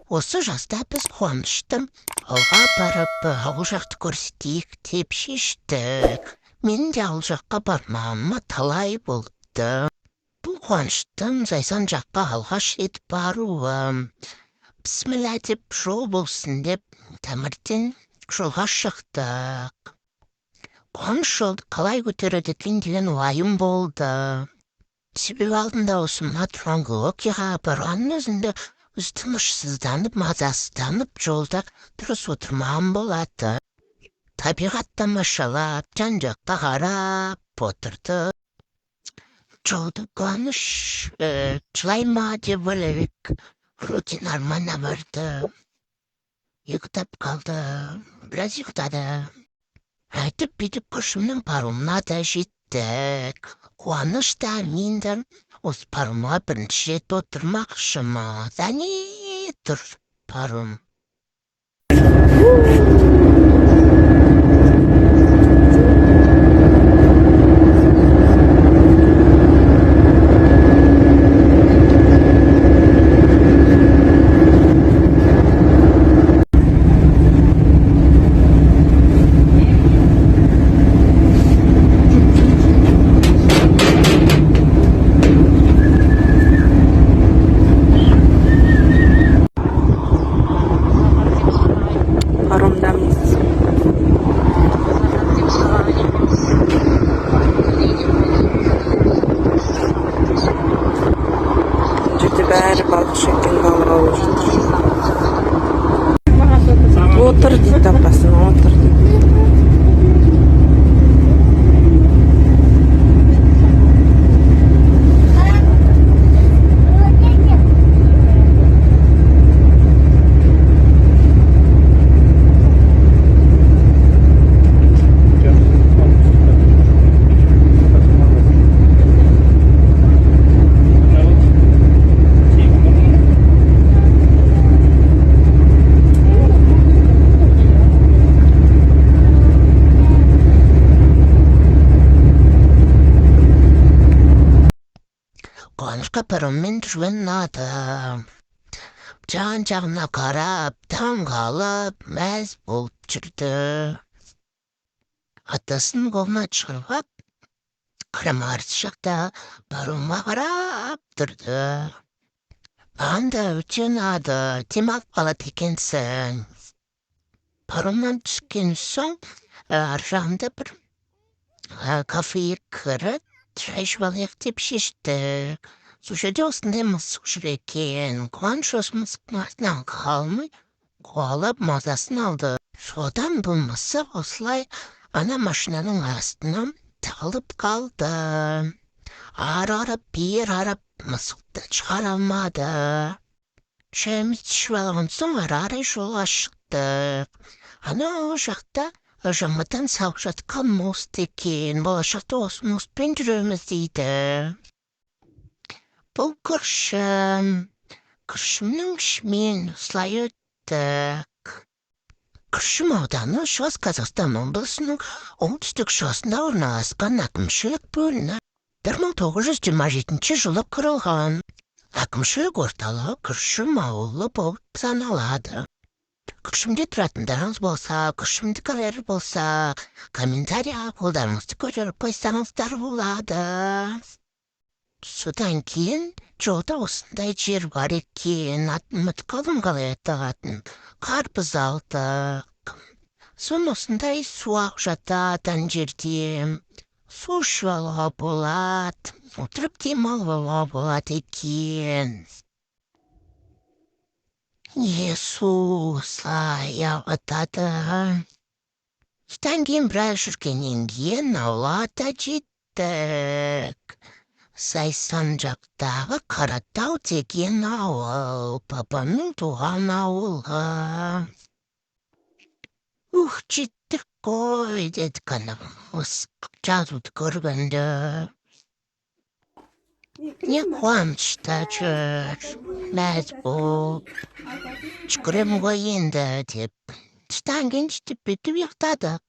Осы жазда біз Қуаныштың ауылға барып, ауыл жақты көрсетейік деп шештік. Менің де ауыл жаққа бармауыма талай болды. Бұл Қуаныштың Зайсан жаққа алғаш рет баруы. Бісміллә деп, жол болсын деп, тәңірден жолға шықтық. Қуаныш жолды қалай көтереді екен деген уайым болды. Себебі алдында осы мына тұрғанғы оқиға барғанның өзінде өз тынышсызданып, мазасызданып жолда дұрыс отырмаған болады. Табиғат тамашалап, жан-жаққа қарап отырды. Жолды Қуаныш жылай ма деп ойлайық. Рутин армана барды. Ұйықтап қалды, біраз ұйықтады. Айтып бүйтіп күршімнің паромына да жеттік. Қуаныш та мен де осы паромға бірінші рет отырмақшымыз. Әне тұр паром. Бәрі балық шеккен балық алып жатыр. Отыр дейді апасына, отыр дейді. Қуанышқа пароммен жүрген ұнады. Жан-жағына қарап, таңғалып, мәз болып жүрді. Атасының қолына шығырып, қарама-қарсы жақта паромға қарап тұрды. Маған да өте ұнады, демалып қалады екенсің. Паромнан түскен соң, ар жағында бір кафеге кіріп, шай ішіп алайық деп шештік. Сол жерде осындай мысық жүр екен. Қуаныш осы мысықтың артынан қалмай, қуалап мазасын алды. Содан бұл мысық осылай ана машинаның астынан тығылып қалды. Ары қарап, бері қарап, мысықты шығара алмады. Шайымызды ішіп алған соң ары жолға шықтық. Анау жақта жаңадан салып жатқан мост екен. Болашақта осы мостпен жүреміз дейді. Бұл күршім. Күршімнің ішімен осылай өттік. Күршім ауданы шығыс Қазақстан облысының оңтүстік шығысында орналасқан әкімшілік бөліні. 1927 жылы құрылған. Әкімшілік орталығы күршім ауылы болып саналады. Күршімде тұратындарыңыз болса, күршімді көрер болса, комментария қолдарыңызды көтеріп қойсаңыздар болады. Содан кейін жолда осындай жер бар екен, атын ұмытып қалдым қалай аталатынын. Қарбыз алдық. Соны осындай су ағып жатады ана жерде. Су ішіп алуға болады, отырып демалуға болады екен. Иисус-ай, ағытады. Содан кейін біраз жүргеннен кейін ауылға жеттік. Зайсан жақтағы Қаратал деген ауыл, папамның туған ауылға. Жеттік қой, дедік анау, осы жазуды көргенде. Не Қуанышта жүр, мәз болып, жүгірем ғой енді деп. Содан кейін жетіп бүйтіп ұйықтадық.